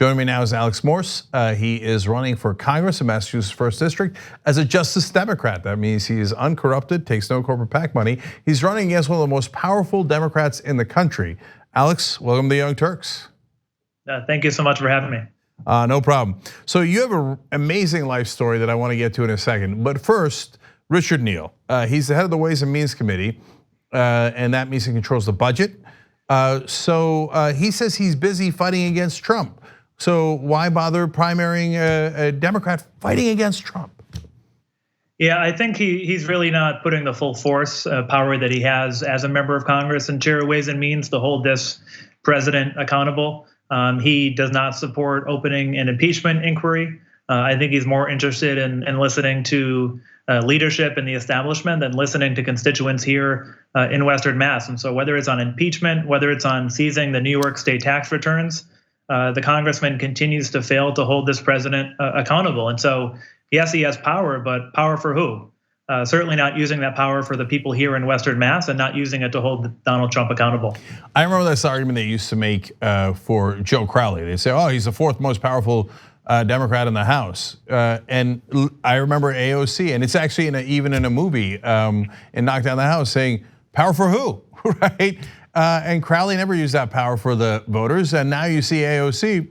Joining me now is Alex Morse. He is running for Congress in Massachusetts 1st District as a Justice Democrat. That means he is uncorrupted, takes no corporate PAC money. He's running against one of the most powerful Democrats in the country. Alex, welcome to the Young Turks. Thank you so much for having me. No problem. So you have an amazing life story that I want to get to in a second. But first, Richard Neal. He's the head of the Ways and Means Committee, and that means he controls the budget. So he says he's busy fighting against Trump. So why bother primarying a Democrat fighting against Trump? Yeah, I think he's really not putting the full force power that he has as a member of Congress and chair of Ways and Means to hold this president accountable. He does not support opening an impeachment inquiry. I think he's more interested in listening to leadership in the establishment than listening to constituents here in Western Mass. And so whether it's on impeachment, whether it's on seizing the New York state tax returns, the congressman continues to fail to hold this president accountable. And so, yes, he has power, but power for who? Certainly not using that power for the people here in Western Mass and not using it to hold Donald Trump accountable. I remember this argument they used to make for Joe Crowley. They'd say, oh, he's the fourth most powerful Democrat in the House. And I remember AOC, and it's actually even in a movie in Knock Down the House saying, power for who, right? And Crowley never used that power for the voters. And now you see AOC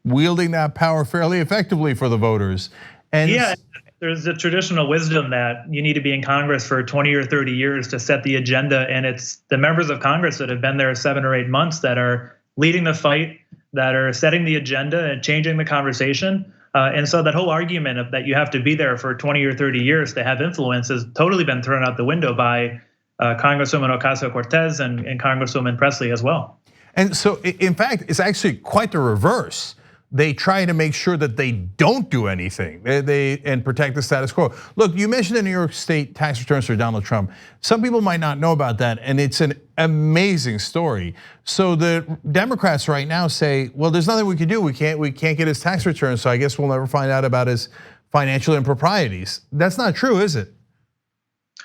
wielding that power fairly effectively for the voters. And yeah, there's a traditional wisdom that you need to be in Congress for 20 or 30 years to set the agenda. And it's the members of Congress that have been there 7 or 8 months that are leading the fight, that are setting the agenda and changing the conversation. And so that whole argument of that you have to be there for 20 or 30 years to have influence has totally been thrown out the window by Congresswoman Ocasio-Cortez and Congresswoman Presley as well. And so, in fact, it's actually quite the reverse. They try to make sure that they don't do anything and protect the status quo. Look, you mentioned the New York State tax returns for Donald Trump. Some people might not know about that, and it's an amazing story. So the Democrats right now say, well, there's nothing we can do. We can't get his tax returns, so I guess we'll never find out about his financial improprieties. That's not true, is it?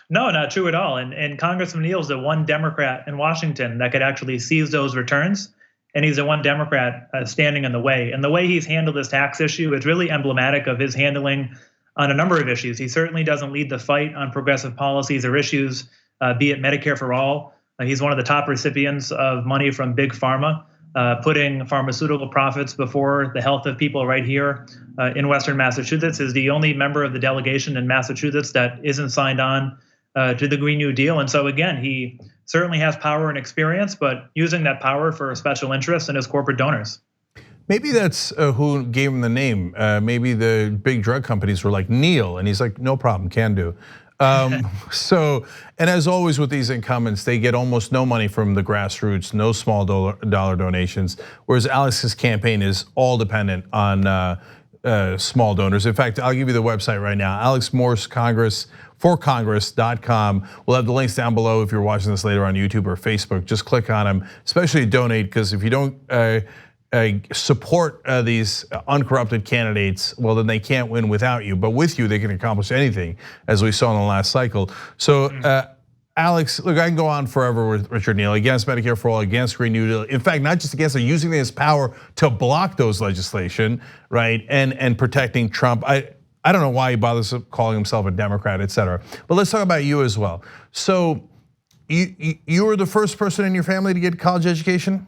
No, not true at all. And Congressman Neal is the one Democrat in Washington that could actually seize those returns. And he's the one Democrat standing in the way. And the way he's handled this tax issue is really emblematic of his handling on a number of issues. He certainly doesn't lead the fight on progressive policies or issues, be it Medicare for all. He's one of the top recipients of money from Big Pharma, putting pharmaceutical profits before the health of people right here in Western Massachusetts. Is the only member of the delegation in Massachusetts that isn't signed on to the Green New Deal. And so again, he certainly has power and experience, but using that power for special interests and his corporate donors. Maybe that's who gave him the name. Maybe the big drug companies were like, Neal, and he's like, no problem, can do. So, and as always with these incumbents, they get almost no money from the grassroots, no small dollar donations, whereas Alex's campaign is all dependent on small donors. In fact, I'll give you the website right now, Alex Morse forcongress.com. We'll have the links down below if you're watching this later on YouTube or Facebook. Just click on them, especially donate, because if you don't support these uncorrupted candidates, well, then they can't win without you. But with you, they can accomplish anything, as we saw in the last cycle. So, Alex, look, I can go on forever with Richard Neal, against Medicare for all, against Green New Deal. In fact, not just against it, using his power to block those legislation, right, and protecting Trump. I don't know why he bothers calling himself a Democrat, et cetera. But let's talk about you as well. So you were the first person in your family to get a college education?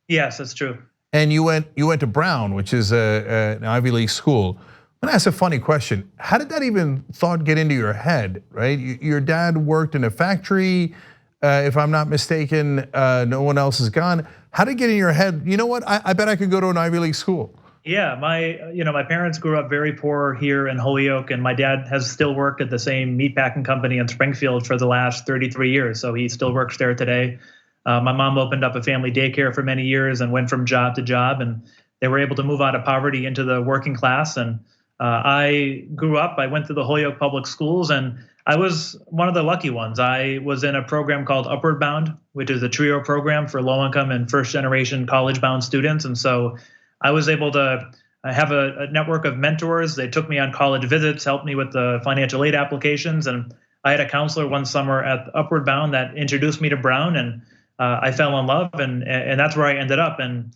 Yes, that's true. And you went to Brown, which is an Ivy League school. I'm gonna ask a funny question. How did that even thought get into your head, right? Your dad worked in a factory, if I'm not mistaken, no one else is gone. How did it get in your head, you know what, I bet I could go to an Ivy League school? Yeah, my parents grew up very poor here in Holyoke, and my dad has still worked at the same meatpacking company in Springfield for the last 33 years. So he still works there today. My mom opened up a family daycare for many years and went from job to job, and they were able to move out of poverty into the working class. And I grew up, I went to the Holyoke public schools, and I was one of the lucky ones. I was in a program called Upward Bound, which is a trio program for low-income and first-generation college-bound students. And so I was able to have a network of mentors. They took me on college visits, helped me with the financial aid applications. And I had a counselor one summer at Upward Bound that introduced me to Brown, and I fell in love, and that's where I ended up. And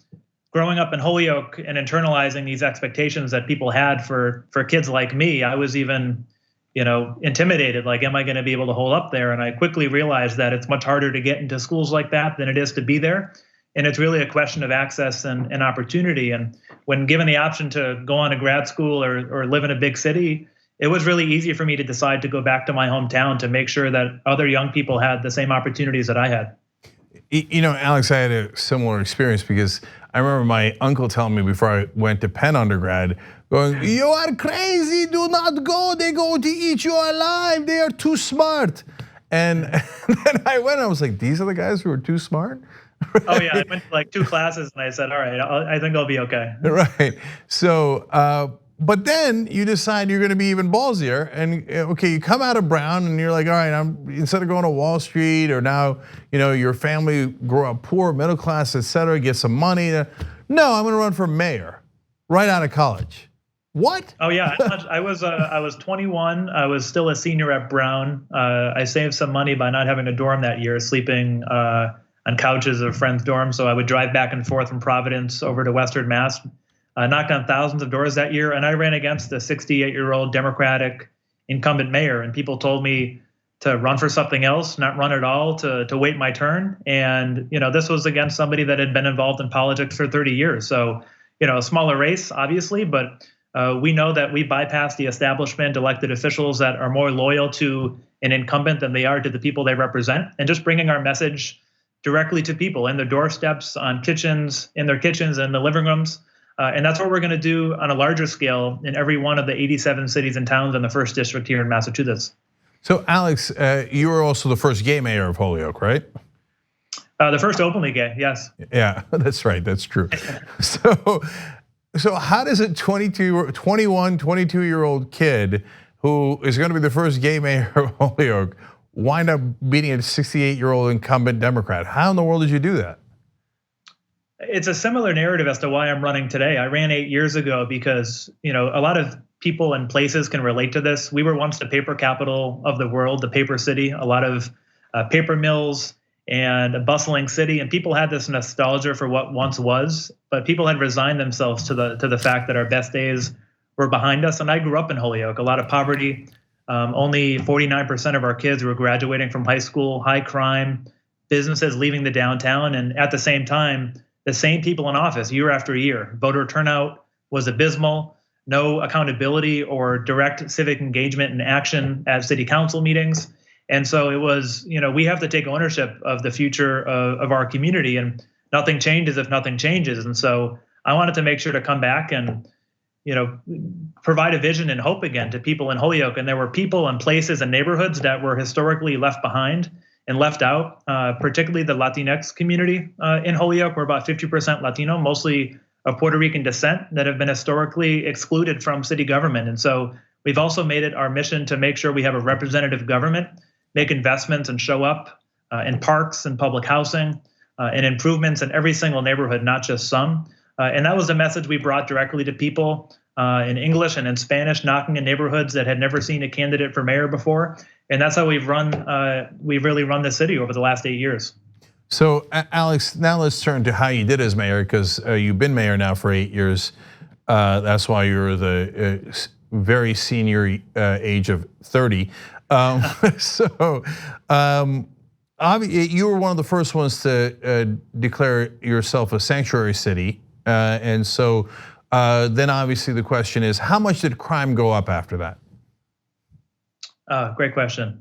growing up in Holyoke and internalizing these expectations that people had for kids like me, I was even, intimidated. Like, am I going to be able to hold up there? And I quickly realized that it's much harder to get into schools like that than it is to be there. And it's really a question of access and opportunity. And when given the option to go on to grad school or live in a big city, it was really easy for me to decide to go back to my hometown to make sure that other young people had the same opportunities that I had. Alex, I had a similar experience because I remember my uncle telling me before I went to Penn undergrad, going, "You are crazy, do not go, they're going to eat you alive, they are too smart." And then I went, I was like, these are the guys who are too smart? Right? Oh yeah, I went to like 2 classes and I said, all right, I think I'll be okay. Right, so, but then you decide you're gonna be even ballsier, and okay, you come out of Brown and you're like, all right, instead of going to Wall Street or now, your family grew up poor, middle class, et cetera, get some money. No, I'm gonna run for mayor right out of college. What? Oh yeah, I was 21. I was still a senior at Brown. I saved some money by not having a dorm that year, sleeping on couches of friends' dorms. So I would drive back and forth from Providence over to Western Mass. Knocked on thousands of doors that year, and I ran against the 68-year-old Democratic incumbent mayor. And people told me to run for something else, not run at all, to wait my turn. And this was against somebody that had been involved in politics for 30 years. So a smaller race, obviously, but we know that we bypass the establishment, elected officials that are more loyal to an incumbent than they are to the people they represent, and just bringing our message directly to people in their doorsteps, in their kitchens, in the living rooms. And that's what we're going to do on a larger scale in every one of the 87 cities and towns in the 1st district here in Massachusetts. So Alex, you were also the first gay mayor of Holyoke, right? The first openly gay, yes. Yeah, that's right, that's true. So how does a 21, 22-year-old kid who is going to be the first gay mayor of Holyoke wind up beating a 68-year-old incumbent Democrat? How in the world did you do that? It's a similar narrative as to why I'm running today. I ran 8 years ago because a lot of people and places can relate to this. We were once the paper capital of the world, the paper city, a lot of paper mills and a bustling city, and people had this nostalgia for what once was, but people had resigned themselves to the fact that our best days were behind us. And I grew up in Holyoke, a lot of poverty. Only 49% of our kids were graduating from high school, high crime, businesses leaving the downtown, and at the same time, the same people in office year after year. Voter turnout was abysmal, no accountability or direct civic engagement and action at city council meetings. And so it was, we have to take ownership of the future of our community, and nothing changes if nothing changes. And so I wanted to make sure to come back and, provide a vision and hope again to people in Holyoke. And there were people and places and neighborhoods that were historically left behind and left out, particularly the Latinx community in Holyoke. We're about 50% Latino, mostly of Puerto Rican descent, that have been historically excluded from city government. And so we've also made it our mission to make sure we have a representative government, make investments and show up in parks and public housing and improvements in every single neighborhood, not just some. And that was the message we brought directly to people in English and in Spanish, knocking in neighborhoods that had never seen a candidate for mayor before. And that's how we've really run the city over the last 8 years. So Alex, now let's turn to how you did as mayor, because you've been mayor now for 8 years. That's why you're the very senior age of 30. You were one of the first ones to declare yourself a sanctuary city. And so then obviously the question is, how much did crime go up after that? Great question.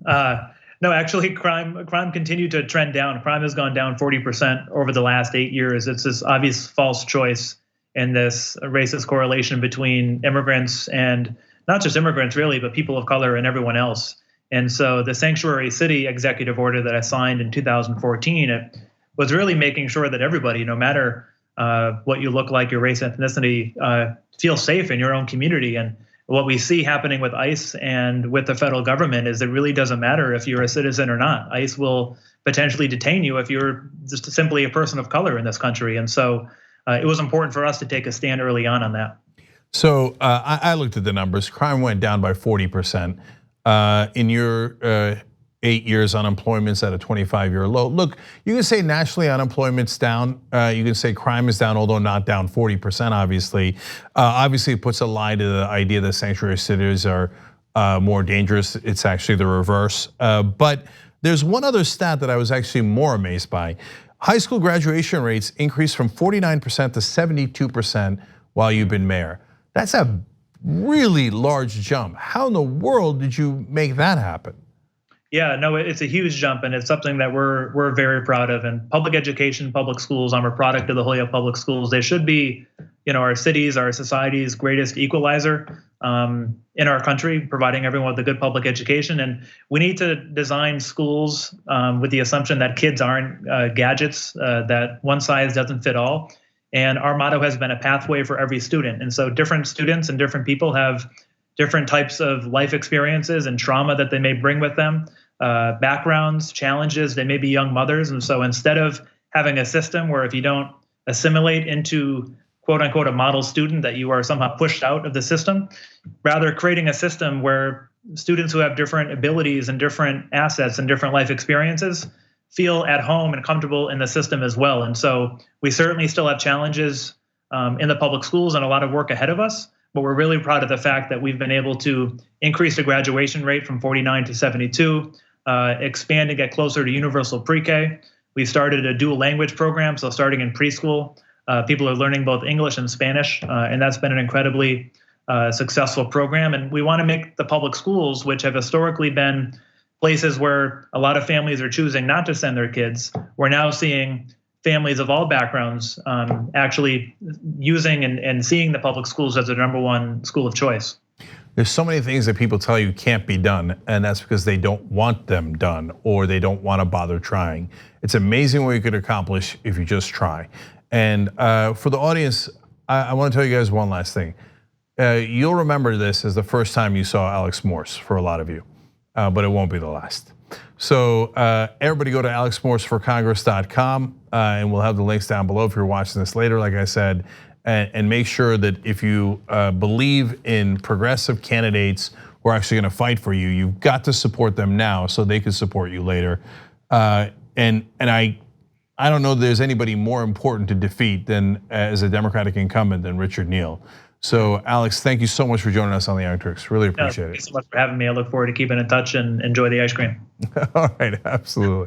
No, actually, crime continued to trend down. Crime has gone down 40% over the last 8 years. It's this obvious false choice and this racist correlation between immigrants and not just immigrants really, but people of color and everyone else. And so the Sanctuary City executive order that I signed in 2014, it was really making sure that everybody, no matter what you look like, your race, ethnicity, feel safe in your own community. And what we see happening with ICE and with the federal government is it really doesn't matter if you're a citizen or not. ICE will potentially detain you if you're just simply a person of color in this country. And so it was important for us to take a stand early on that. So I looked at the numbers. Crime went down by 40%. In 8 years, unemployment's at a 25-year low. Look, you can say nationally unemployment's down. You can say crime is down, although not down 40%, obviously. Obviously, it puts a lie to the idea that sanctuary cities are more dangerous. It's actually the reverse. But there's one other stat that I was actually more amazed by. High school graduation rates increased from 49% to 72% while you've been mayor. That's a really large jump. How in the world did you make that happen? Yeah, no, it's a huge jump, and it's something that we're very proud of. And public education, public schools, I'm a product of the Holyoke Public Schools. They should be, our cities, our society's greatest equalizer in our country, providing everyone with a good public education. And we need to design schools with the assumption that kids aren't gadgets, that one size doesn't fit all. And our motto has been a pathway for every student. And so different students and different people have different types of life experiences and trauma that they may bring with them, backgrounds, challenges. They may be young mothers. And so instead of having a system where if you don't assimilate into quote unquote a model student that you are somehow pushed out of the system, rather creating a system where students who have different abilities and different assets and different life experiences feel at home and comfortable in the system as well. And so we certainly still have challenges in the public schools and a lot of work ahead of us. But we're really proud of the fact that we've been able to increase the graduation rate from 49 to 72, expand and get closer to universal pre-K. We started a dual language program, so starting in preschool, people are learning both English and Spanish, and that's been an incredibly successful program. And we want to make the public schools, which have historically been places where a lot of families are choosing not to send their kids, we're now seeing families of all backgrounds actually using and seeing the public schools as their #1 school of choice. There's so many things that people tell you can't be done, and that's because they don't want them done or they don't want to bother trying. It's amazing what you could accomplish if you just try. And for the audience, I want to tell you guys one last thing. You'll remember this as the first time you saw Alex Morse for a lot of you, but it won't be the last. So everybody go to alexmorseforcongress.com and we'll have the links down below if you're watching this later, like I said, and make sure that if you believe in progressive candidates who are actually gonna fight for you, you've got to support them now so they can support you later. And I don't know that there's anybody more important to defeat than as a Democratic incumbent than Richard Neal. So Alex, thank you so much for joining us on the Young Turks. Really appreciate it. Thanks so much for having me. I look forward to keeping in touch and enjoy the ice cream. All right, absolutely.